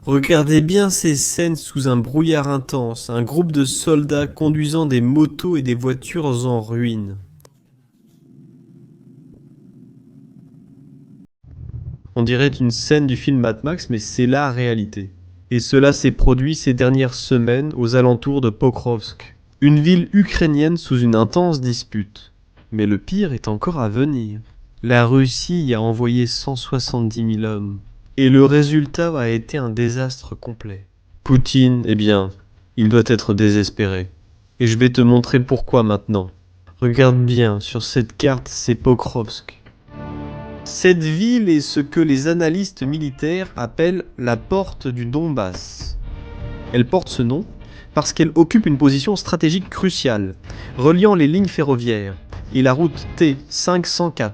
Regardez bien ces scènes sous un brouillard intense, un groupe de soldats conduisant des motos et des voitures en ruine. On dirait une scène du film Mad Max, mais c'est la réalité. Et cela s'est produit ces dernières semaines aux alentours de Pokrovsk, une ville ukrainienne sous une intense dispute. Mais le pire est encore à venir. La Russie y a envoyé 170 000 hommes. Et le résultat a été un désastre complet. Poutine, eh bien, il doit être désespéré. Et je vais te montrer pourquoi maintenant. Regarde bien, sur cette carte, c'est Pokrovsk. Cette ville est ce que les analystes militaires appellent la porte du Donbass. Elle porte ce nom parce qu'elle occupe une position stratégique cruciale, reliant les lignes ferroviaires et la route T-504.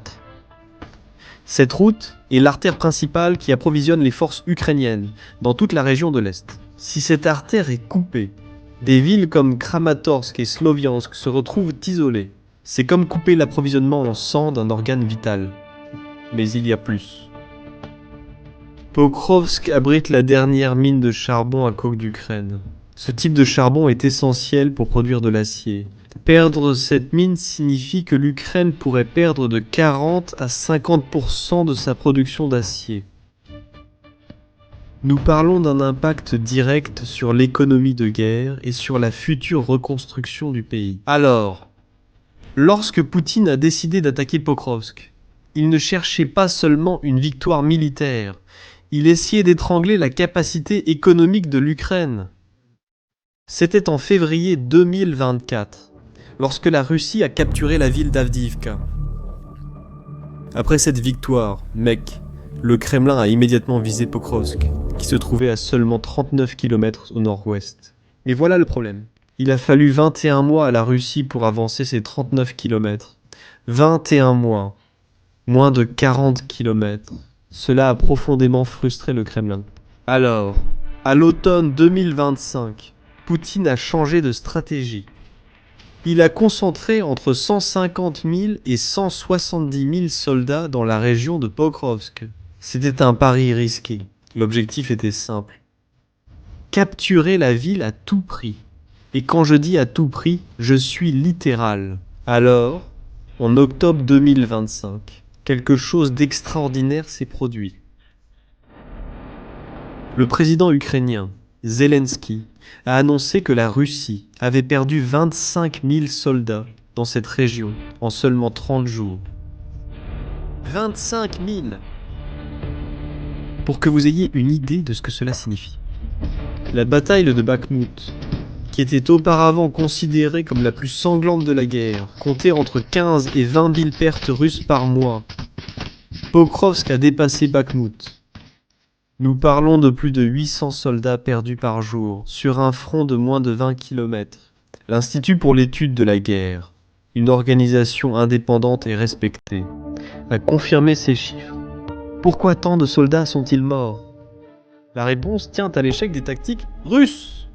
Cette route est l'artère principale qui approvisionne les forces ukrainiennes dans toute la région de l'Est. Si cette artère est coupée, des villes comme Kramatorsk et Sloviansk se retrouvent isolées. C'est comme couper l'approvisionnement en sang d'un organe vital. Mais il y a plus. Pokrovsk abrite la dernière mine de charbon à coke d'Ukraine. Ce type de charbon est essentiel pour produire de l'acier. Perdre cette mine signifie que l'Ukraine pourrait perdre de 40 à 50% de sa production d'acier. Nous parlons d'un impact direct sur l'économie de guerre et sur la future reconstruction du pays. Alors, lorsque Poutine a décidé d'attaquer Pokrovsk, il ne cherchait pas seulement une victoire militaire, il essayait d'étrangler la capacité économique de l'Ukraine. C'était en février 2024, lorsque la Russie a capturé la ville d'Avdiivka. Après cette victoire, mec, le Kremlin a immédiatement visé Pokrovsk, qui se trouvait à seulement 39 km au nord-ouest. Et voilà le problème. Il a fallu 21 mois à la Russie pour avancer ces 39 km. 21 mois. Moins de 40 km. Cela a profondément frustré le Kremlin. Alors, à l'automne 2025, Poutine a changé de stratégie. Il a concentré entre 150 000 et 170 000 soldats dans la région de Pokrovsk. C'était un pari risqué. L'objectif était simple. Capturer la ville à tout prix. Et quand je dis à tout prix, je suis littéral. Alors, en octobre 2025, quelque chose d'extraordinaire s'est produit. Le président ukrainien, Zelensky, a annoncé que la Russie avait perdu 25 000 soldats dans cette région en seulement 30 jours. 25 000! Pour que vous ayez une idée de ce que cela signifie. La bataille de Bakhmut, qui était auparavant considérée comme la plus sanglante de la guerre, comptait entre 15 et 20 000 pertes russes par mois. Pokrovsk a dépassé Bakhmut. Nous parlons de plus de 800 soldats perdus par jour, sur un front de moins de 20 km. L'Institut pour l'étude de la guerre, une organisation indépendante et respectée, a confirmé ces chiffres. Pourquoi tant de soldats sont-ils morts? La réponse tient à l'échec des tactiques russes.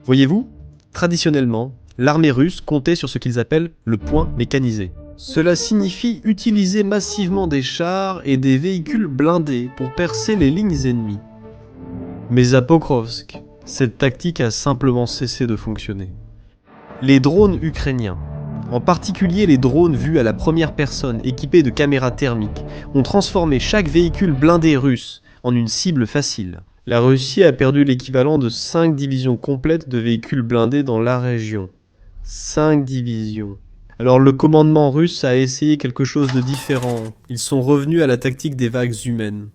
Voyez-vous, traditionnellement, l'armée russe comptait sur ce qu'ils appellent le point mécanisé. Cela signifie utiliser massivement des chars et des véhicules blindés pour percer les lignes ennemies. Mais à Pokrovsk, cette tactique a simplement cessé de fonctionner. Les drones ukrainiens, en particulier les drones vus à la première personne équipés de caméras thermiques, ont transformé chaque véhicule blindé russe en une cible facile. La Russie a perdu l'équivalent de 5 divisions complètes de véhicules blindés dans la région. 5 divisions. Alors le commandement russe a essayé quelque chose de différent. Ils sont revenus à la tactique des vagues humaines,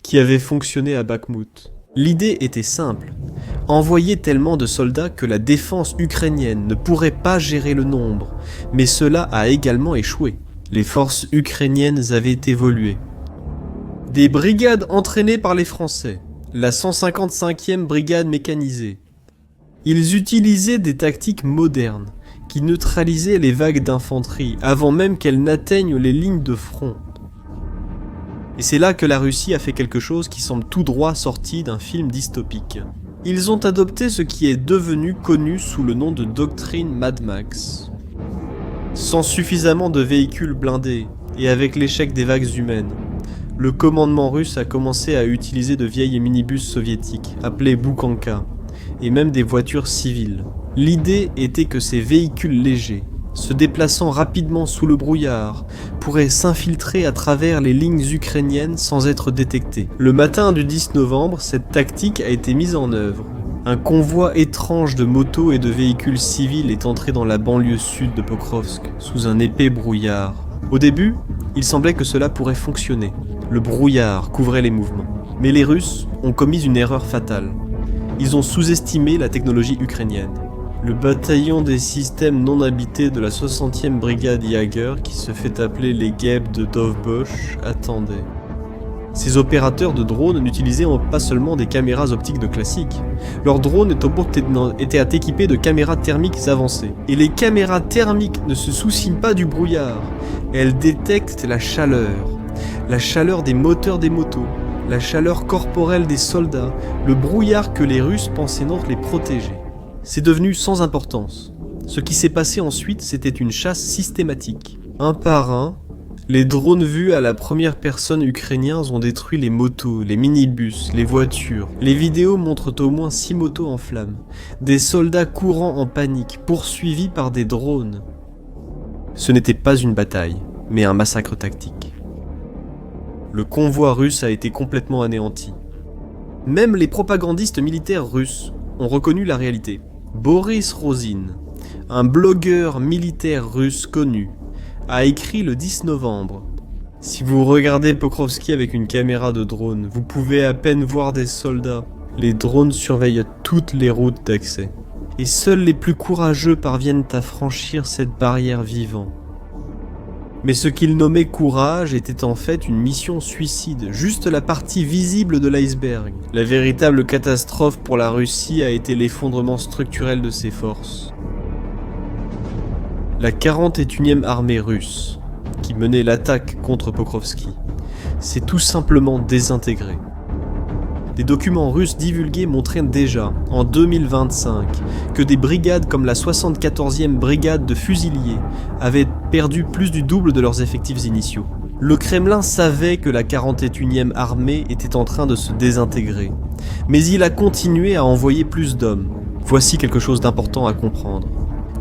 qui avait fonctionné à Bakhmut. L'idée était simple. Envoyer tellement de soldats que la défense ukrainienne ne pourrait pas gérer le nombre, mais cela a également échoué. Les forces ukrainiennes avaient évolué. Des brigades entraînées par les Français, la 155e brigade mécanisée. Ils utilisaient des tactiques modernes, qui neutralisaient les vagues d'infanterie avant même qu'elles n'atteignent les lignes de front. Et c'est là que la Russie a fait quelque chose qui semble tout droit sorti d'un film dystopique. Ils ont adopté ce qui est devenu connu sous le nom de doctrine Mad Max. Sans suffisamment de véhicules blindés, Et avec l'échec des vagues humaines, le commandement russe a commencé à utiliser de vieilles minibus soviétiques, appelés Boukanka, et même des voitures civiles. L'idée était que ces véhicules légers, se déplaçant rapidement sous le brouillard, pourraient s'infiltrer à travers les lignes ukrainiennes sans être détectés. Le matin du 10 novembre, cette tactique a été mise en œuvre. Un convoi étrange de motos et de véhicules civils est entré dans la banlieue sud de Pokrovsk, sous un épais brouillard. Au début, il semblait que cela pourrait fonctionner. Le brouillard couvrait les mouvements. Mais les Russes ont commis une erreur fatale. Ils ont sous-estimé la technologie ukrainienne. Le bataillon des systèmes non habités de la 60e brigade Jager, qui se fait appeler les Guebs de Dovbosh, attendait. Ces opérateurs de drones n'utilisaient pas seulement des caméras optiques de classique. Leurs drones étaient équipés de caméras thermiques avancées. Et les caméras thermiques ne se soucient pas du brouillard. Elles détectent la chaleur des moteurs des motos, la chaleur corporelle des soldats, le brouillard que les Russes pensaient donc les protéger. C'est devenu sans importance. Ce qui s'est passé ensuite, c'était une chasse systématique. Un par un, les drones vus à la première personne ukrainiens ont détruit les motos, les minibus, les voitures. Les vidéos montrent au moins 6 motos en flammes. Des soldats courant en panique, poursuivis par des drones. Ce n'était pas une bataille, mais un massacre tactique. Le convoi russe a été complètement anéanti. Même les propagandistes militaires russes ont reconnu la réalité. Boris Rosin, un blogueur militaire russe connu, a écrit le 10 novembre. Si vous regardez Pokrovski avec une caméra de drone, vous pouvez à peine voir des soldats. Les drones surveillent toutes les routes d'accès. Et seuls les plus courageux parviennent à franchir cette barrière vivant. Mais ce qu'il nommait courage était en fait une mission suicide, juste la partie visible de l'iceberg. La véritable catastrophe pour la Russie a été l'effondrement structurel de ses forces. La 41e armée russe, qui menait l'attaque contre Pokrovski, s'est tout simplement désintégrée. Des documents russes divulgués montraient déjà, en 2025, que des brigades comme la 74e brigade de fusiliers avaient perdu plus du double de leurs effectifs initiaux. Le Kremlin savait que la 41e armée était en train de se désintégrer, mais il a continué à envoyer plus d'hommes. Voici quelque chose d'important à comprendre.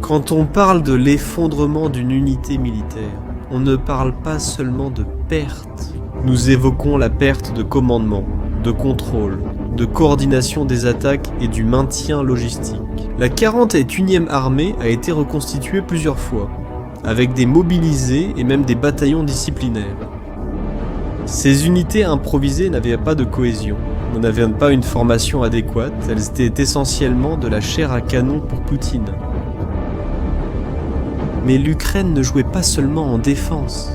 Quand on parle de l'effondrement d'une unité militaire, on ne parle pas seulement de perte. Nous évoquons la perte de commandement, de contrôle, de coordination des attaques et du maintien logistique. La 41e armée a été reconstituée plusieurs fois, avec des mobilisés et même des bataillons disciplinaires. Ces unités improvisées n'avaient pas de cohésion, n'avaient pas une formation adéquate, elles étaient essentiellement de la chair à canon pour Poutine. Mais l'Ukraine ne jouait pas seulement en défense.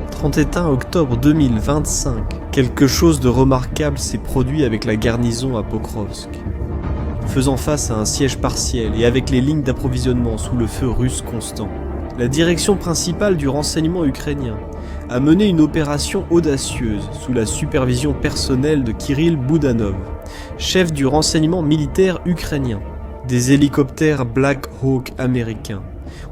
31 octobre 2025, quelque chose de remarquable s'est produit avec la garnison à Pokrovsk. Faisant face à un siège partiel et avec les lignes d'approvisionnement sous le feu russe constant, la direction principale du renseignement ukrainien a mené une opération audacieuse sous la supervision personnelle de Kirill Boudanov, chef du renseignement militaire ukrainien. Des hélicoptères Black Hawk américains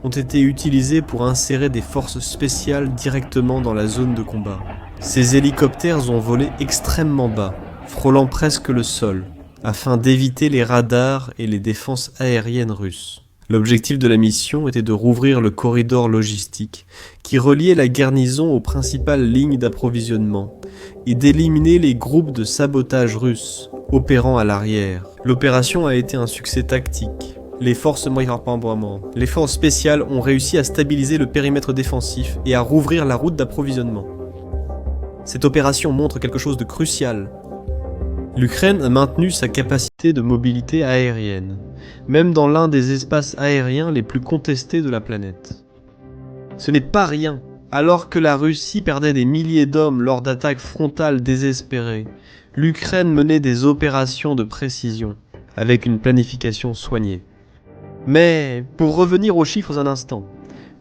ont été utilisés pour insérer des forces spéciales directement dans la zone de combat. Ces hélicoptères ont volé extrêmement bas, frôlant presque le sol, afin d'éviter les radars et les défenses aériennes russes. L'objectif de la mission était de rouvrir le corridor logistique qui reliait la garnison aux principales lignes d'approvisionnement et d'éliminer les groupes de sabotage russes opérant à l'arrière. L'opération a été un succès tactique. Les forces spéciales ont réussi à stabiliser le périmètre défensif et à rouvrir la route d'approvisionnement. Cette opération montre quelque chose de crucial. L'Ukraine a maintenu sa capacité de mobilité aérienne, même dans l'un des espaces aériens les plus contestés de la planète. Ce n'est pas rien. Alors que la Russie perdait des milliers d'hommes lors d'attaques frontales désespérées, l'Ukraine menait des opérations de précision, avec une planification soignée. Mais, pour revenir aux chiffres un instant,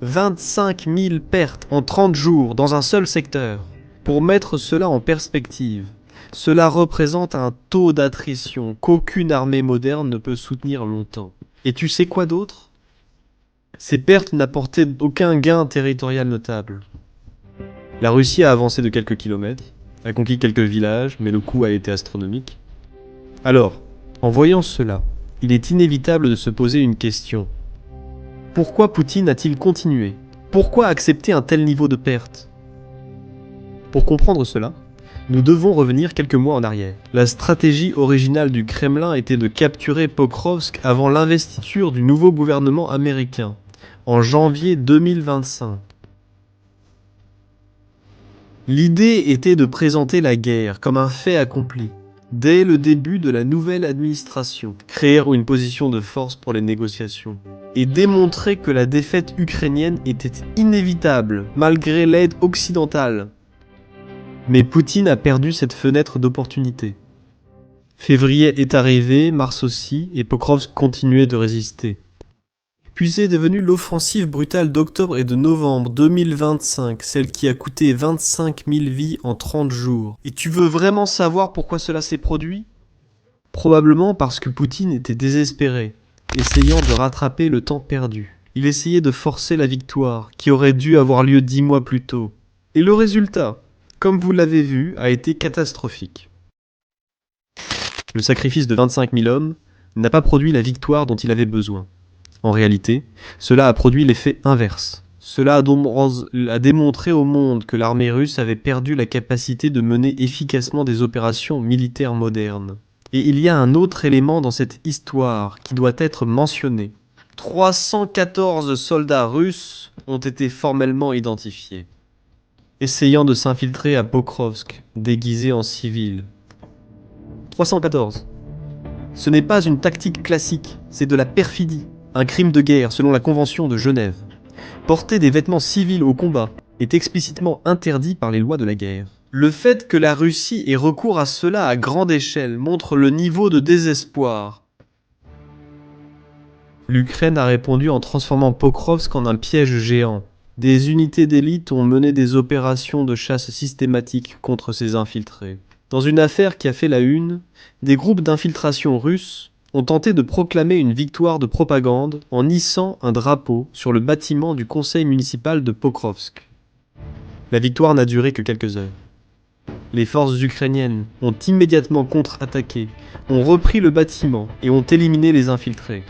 25 000 pertes en 30 jours dans un seul secteur. Pour mettre cela en perspective, cela représente un taux d'attrition qu'aucune armée moderne ne peut soutenir longtemps. Et tu sais quoi d'autre ? Ces pertes n'apportaient aucun gain territorial notable. La Russie a avancé de quelques kilomètres, a conquis quelques villages, mais le coût a été astronomique. Alors, en voyant cela, il est inévitable de se poser une question. Pourquoi Poutine a-t-il continué? Pourquoi accepter un tel niveau de perte? Pour comprendre cela, nous devons revenir quelques mois en arrière. La stratégie originale du Kremlin était de capturer Pokrovsk avant l'investiture du nouveau gouvernement américain, en janvier 2025. L'idée était de présenter la guerre comme un fait accompli, dès le début de la nouvelle administration, créer une position de force pour les négociations, et démontrer que la défaite ukrainienne était inévitable, malgré l'aide occidentale. Mais Poutine a perdu cette fenêtre d'opportunité. Février est arrivé, mars aussi, et Pokrovsk continuait de résister. Puis est devenue l'offensive brutale d'octobre et de novembre 2025, celle qui a coûté 25 000 vies en 30 jours. Et tu veux vraiment savoir pourquoi cela s'est produit? Probablement parce que Poutine était désespéré, essayant de rattraper le temps perdu. Il essayait de forcer la victoire, qui aurait dû avoir lieu 10 mois plus tôt. Et le résultat, comme vous l'avez vu, a été catastrophique. Le sacrifice de 25 000 hommes n'a pas produit la victoire dont il avait besoin. En réalité, cela a produit l'effet inverse. Cela a démontré au monde que l'armée russe avait perdu la capacité de mener efficacement des opérations militaires modernes. Et il y a un autre élément dans cette histoire qui doit être mentionné. 314 soldats russes ont été formellement identifiés, essayant de s'infiltrer à Pokrovsk, déguisés en civils. 314. Ce n'est pas une tactique classique, c'est de la perfidie. Un crime de guerre selon la Convention de Genève. Porter des vêtements civils au combat est explicitement interdit par les lois de la guerre. Le fait que la Russie ait recours à cela à grande échelle montre le niveau de désespoir. L'Ukraine a répondu en transformant Pokrovsk en un piège géant. Des unités d'élite ont mené des opérations de chasse systématiques contre ces infiltrés. Dans une affaire qui a fait la une, des groupes d'infiltration russes ont tenté de proclamer une victoire de propagande en hissant un drapeau sur le bâtiment du conseil municipal de Pokrovsk. La victoire n'a duré que quelques heures. Les forces ukrainiennes ont immédiatement contre-attaqué, ont repris le bâtiment et ont éliminé les infiltrés.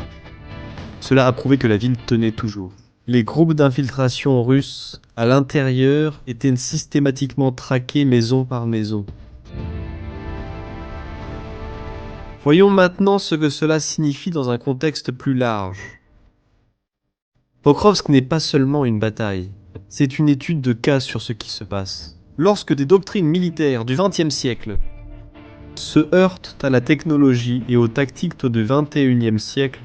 Cela a prouvé que la ville tenait toujours. Les groupes d'infiltration russes à l'intérieur étaient systématiquement traqués maison par maison. Voyons maintenant ce que cela signifie dans un contexte plus large. Pokrovsk n'est pas seulement une bataille, c'est une étude de cas sur ce qui se passe. Lorsque des doctrines militaires du XXe siècle se heurtent à la technologie et aux tactiques du XXIe siècle,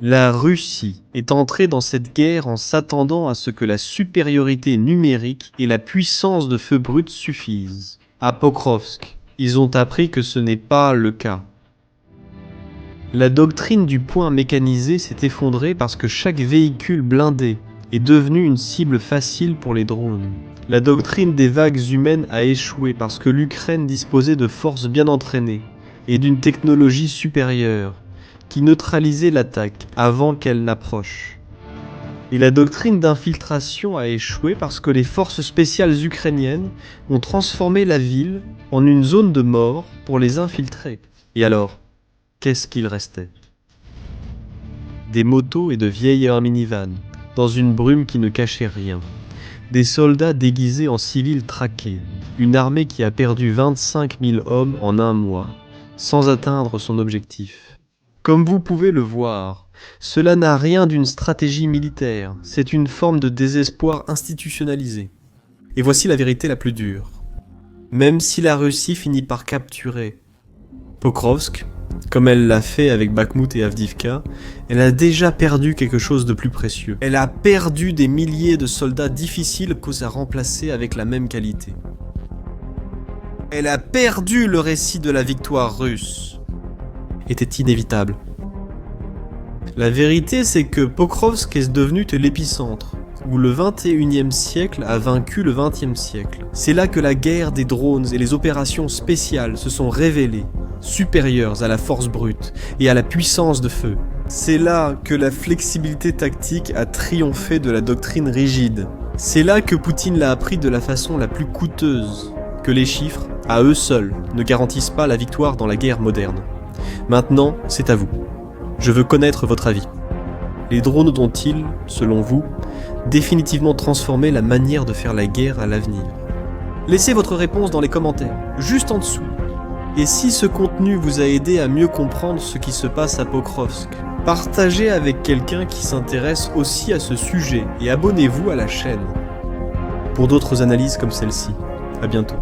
la Russie est entrée dans cette guerre en s'attendant à ce que la supériorité numérique et la puissance de feu brut suffisent. À Pokrovsk, ils ont appris que ce n'est pas le cas. La doctrine du point mécanisé s'est effondrée parce que chaque véhicule blindé est devenu une cible facile pour les drones. La doctrine des vagues humaines a échoué parce que l'Ukraine disposait de forces bien entraînées et d'une technologie supérieure qui neutralisait l'attaque avant qu'elle n'approche. Et la doctrine d'infiltration a échoué parce que les forces spéciales ukrainiennes ont transformé la ville en une zone de mort pour les infiltrer. Et alors, qu'est-ce qu'il restait? Des motos et de vieilles minivans, dans une brume qui ne cachait rien. Des soldats déguisés en civils traqués. Une armée qui a perdu 25 000 hommes en un mois, sans atteindre son objectif. Comme vous pouvez le voir, cela n'a rien d'une stratégie militaire, c'est une forme de désespoir institutionnalisé. Et voici la vérité la plus dure. Même si la Russie finit par capturer Pokrovsk, comme elle l'a fait avec Bakhmut et Avdiivka, elle a déjà perdu quelque chose de plus précieux. Elle a perdu des milliers de soldats difficiles à remplacer avec la même qualité. Elle a perdu le récit de la victoire russe. Était inévitable. La vérité, c'est que Pokrovsk est devenu l'épicentre, où le 21e siècle a vaincu le 20e siècle. C'est là que la guerre des drones et les opérations spéciales se sont révélées, supérieures à la force brute et à la puissance de feu. C'est là que la flexibilité tactique a triomphé de la doctrine rigide. C'est là que Poutine l'a appris de la façon la plus coûteuse, que les chiffres, à eux seuls, ne garantissent pas la victoire dans la guerre moderne. Maintenant, c'est à vous. Je veux connaître votre avis. Les drones ont-ils, selon vous, définitivement transformé la manière de faire la guerre à l'avenir? Laissez votre réponse dans les commentaires, juste en dessous. Et si ce contenu vous a aidé à mieux comprendre ce qui se passe à Pokrovsk, partagez avec quelqu'un qui s'intéresse aussi à ce sujet et abonnez-vous à la chaîne. Pour d'autres analyses comme celle-ci, à bientôt.